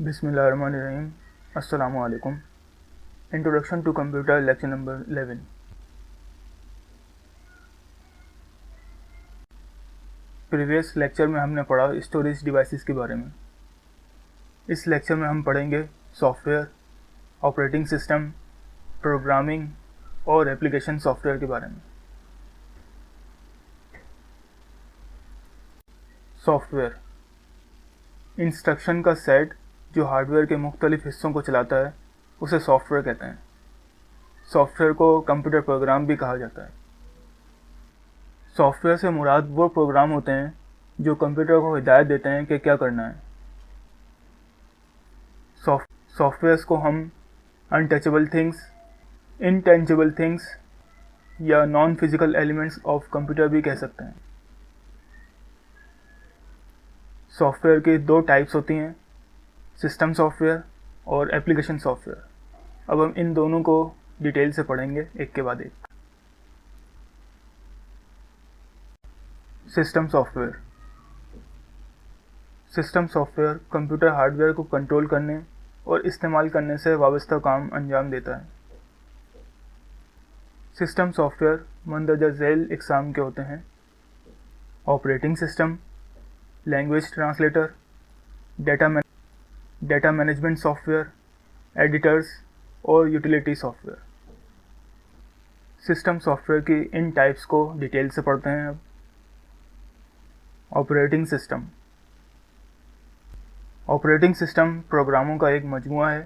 بسم اللہ الرحمن الرحیم. السلام علیکم. Introduction to computer lecture number 11. Previous lecture میں ہم نے پڑھا اسٹوریج ڈیوائسز کے بارے میں. اس لیکچر میں ہم پڑھیں گے soft where, operating system, programming اور ایپلیکیشن سافٹ ویئر کے بارے میں. سافٹ ویئر انسٹرکشن کا سیٹ جو ہارڈ ویئر کے مختلف حصوں کو چلاتا ہے اسے سافٹ ویئر کہتے ہیں. سافٹ ویئر کو کمپیوٹر پروگرام بھی کہا جاتا ہے. سافٹ ویئر سے مراد وہ پروگرام ہوتے ہیں جو کمپیوٹر کو ہدایت دیتے ہیں کہ کیا کرنا ہے. سافٹ ویئرس کو ہم انٹچبل تھنگس، انٹینجبل تھنگس یا non physical elements of computer بھی کہہ سکتے ہیں. سافٹ ویئر کی دو ٹائپس ہوتی ہیں، سسٹم سافٹ ویئر اور ایپلیکیشن سافٹ ویئر. اب ہم ان دونوں کو ڈیٹیل سے پڑھیں گے ایک کے بعد ایک. System software. System soft where computer hard where کو کنٹرول کرنے اور استعمال کرنے سے وابستہ کام انجام دیتا ہے. سسٹم سافٹ ویئر مندرجہ ذیل اقسام کے ہوتے ہیں: operating system, language translator, data management software, editors اور utility software. System software کی ان ٹائپس کو ڈیٹیل سے پڑھتے ہیں. اب آپریٹنگ سسٹم. آپریٹنگ سسٹم پروگراموں کا ایک مجموعہ ہے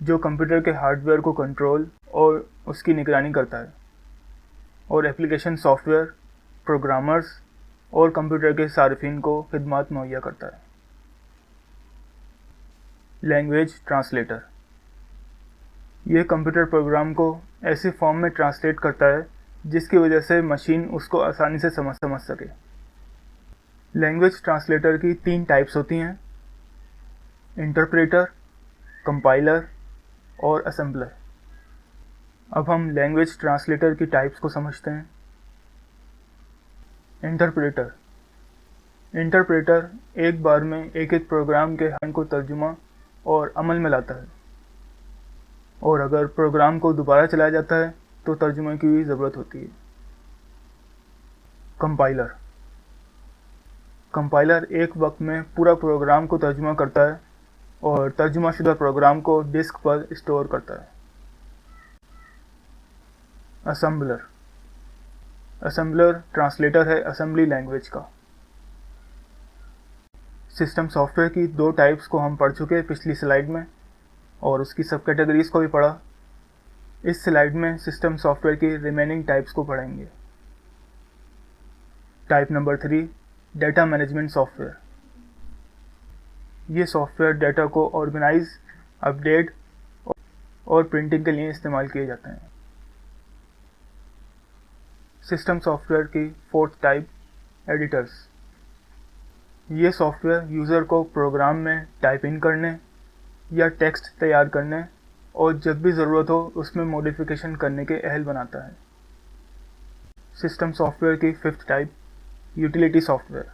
جو کمپیوٹر کے ہارڈ ویئر کو کنٹرول اور اس کی نگرانی کرتا ہے. اور ایپلیکیشن سافٹ ویئر پروگرامرز اور کمپیوٹر کے صارفین کو خدمات مہیا کرتا ہے. Language translator. یہ کمپیوٹر پروگرام کو ایسی فارم میں ٹرانسلیٹ کرتا ہے جس کی وجہ سے مشین اس کو آسانی سے سمجھ سکے. لینگویج ٹرانسلیٹر کی تین ٹائپس ہوتی ہیں: انٹرپریٹر، کمپائلر اور اسمبلر. اب ہم لینگویج ٹرانسلیٹر کی ٹائپس کو سمجھتے ہیں. انٹرپریٹر ایک بار میں ایک پروگرام کے حرف کو ترجمہ اور عمل میں لاتا ہے، اور اگر پروگرام کو دوبارہ چلایا جاتا ہے تو ترجمے کی بھی ضرورت ہوتی ہے. کمپائلر ایک وقت میں پورا پروگرام کو ترجمہ کرتا ہے اور ترجمہ شدہ پروگرام کو ڈسک پر اسٹور کرتا ہے. اسمبلر ٹرانسلیٹر ہے اسمبلی لینگویج کا. سسٹم سافٹ ویئر کی دو ٹائپس کو ہم پڑھ چکے پچھلی سلائیڈ میں، اور اس کی سب کیٹیگریز کو بھی پڑھا. اس سلائیڈ میں سسٹم سافٹ ویئر کی ریمیننگ ٹائپس کو پڑھیں گے. Type number 3، data management soft where. یہ سافٹ ویئر ڈیٹا کو آرگنائز، اپڈیٹ اور پرنٹنگ کے لیے استعمال کیے جاتے ہیں. سسٹم سافٹ ویئر کی فورتھ ٹائپ، ایڈیٹرز. یہ سافٹ ویئر یوزر کو پروگرام میں ٹائپ ان کرنے یا ٹیکسٹ تیار کرنے اور جب بھی ضرورت ہو اس میں موڈیفیکیشن کرنے کے اہل بناتا ہے. سسٹم سافٹ ویئر کی fifth type, utility soft where.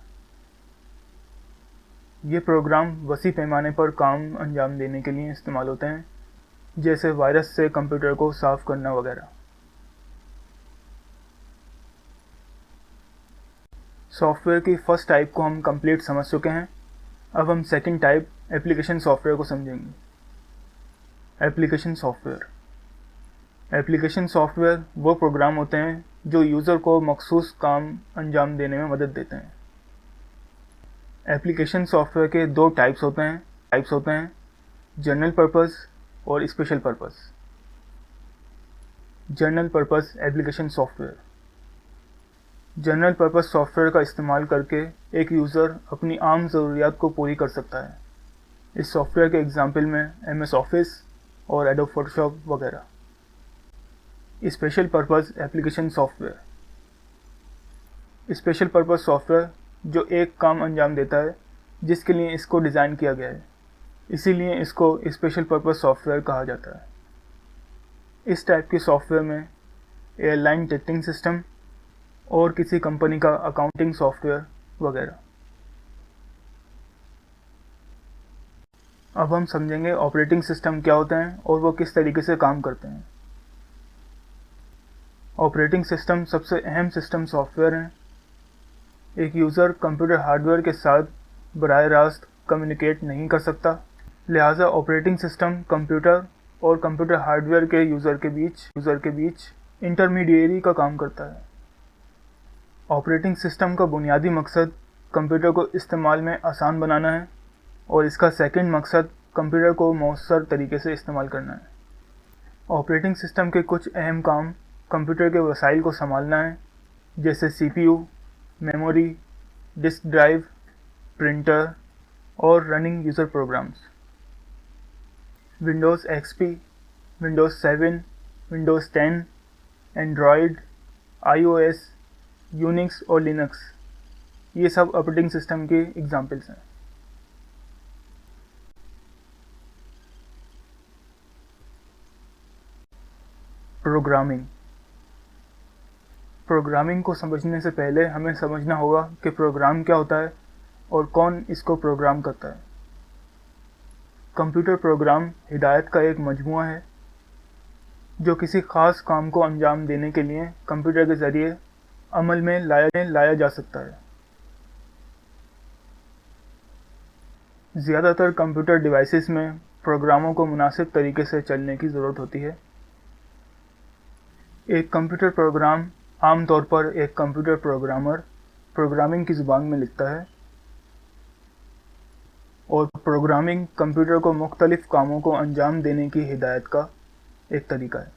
یہ پروگرام وسیع پیمانے پر کام انجام دینے کے لیے استعمال ہوتے ہیں، جیسے وائرس سے کمپیوٹر کو صاف کرنا وغیرہ. سافٹ ویئر کی فرسٹ ٹائپ کو ہم کمپلیٹ سمجھ چکے ہیں. اب ہم second type application soft where کو سمجھیں گے. Application soft where. Application soft where وہ پروگرام ہوتے ہیں جو یوزر کو مخصوص کام انجام دینے میں مدد دیتے ہیں. ایپلیکیشن سافٹ ویئر کے دو ٹائپس ہوتے ہیں: جنرل پرپز اور special purpose. General purpose application soft where. General purpose soft where کا استعمال کر کے ایک یوزر اپنی عام ضروریات کو پوری کر سکتا ہے. اس سافٹ ویئر کے ایگزامپل میں ایم ایس آفس اور ایڈوب فوٹوشاپ وغیرہ. Special purpose application soft where. Special purpose soft where جو ایک کام انجام دیتا ہے جس کے لیے اس کو ڈیزائن کیا گیا ہے، اسی لیے اس کو اسپیشل پرپز سافٹ ویئر کہا جاتا ہے. اس ٹائپ کے سافٹ ویئر میں ایئر لائن ٹکٹنگ سسٹم اور کسی کمپنی کا اکاؤنٹنگ سافٹ ویئر وغیرہ. اب ہم سمجھیں گے آپریٹنگ سسٹم کیا ہوتے ہیں اور وہ کس طریقے سے کام کرتے ہیں۔ آپریٹنگ سسٹم سب سے اہم سسٹم سافٹ ویئر ہیں۔ ایک یوزر کمپیوٹر ہارڈ ویئر کے ساتھ براہ راست کمیونیکیٹ نہیں کر سکتا، لہٰذا آپریٹنگ سسٹم کمپیوٹر اور کمپیوٹر ہارڈ ویئر کے یوزر کے بیچ انٹرمیڈیری کا کام کرتا ہے۔ آپریٹنگ سسٹم کا بنیادی مقصد کمپیوٹر کو استعمال میں آسان بنانا ہے اور اس کا سیکنڈ مقصد کمپیوٹر کو مؤثر طریقے سے استعمال کرنا ہے۔ آپریٹنگ سسٹم کے کچھ اہم کام کمپیوٹر کے وسائل کو سنبھالنا ہے، جیسے C P U, memory, disk drive, printer اور running user programs. Windows X P, Windows 7، Windows 10، Android, I O S, Unix اور لینکس، یہ سب آپریٹنگ سسٹم کی ایگزامپلس ہیں۔ پروگرامنگ کو سمجھنے سے پہلے ہمیں سمجھنا ہوگا کہ پروگرام کیا ہوتا ہے اور کون اس کو پروگرام کرتا ہے۔ کمپیوٹر پروگرام ہدایت کا ایک مجموعہ ہے جو کسی خاص کام کو انجام دینے کے لیے کمپیوٹر کے ذریعے عمل میں لایا جا سکتا ہے۔ زیادہ تر کمپیوٹر ڈیوائسز میں پروگراموں کو مناسب طریقے سے چلنے کی ضرورت ہوتی ہے۔ ایک کمپیوٹر پروگرام عام طور پر ایک کمپیوٹر پروگرامر پروگرامنگ کی زبان میں لکھتا ہے، اور پروگرامنگ کمپیوٹر کو مختلف کاموں کو انجام دینے کی ہدایت کا ایک طریقہ ہے۔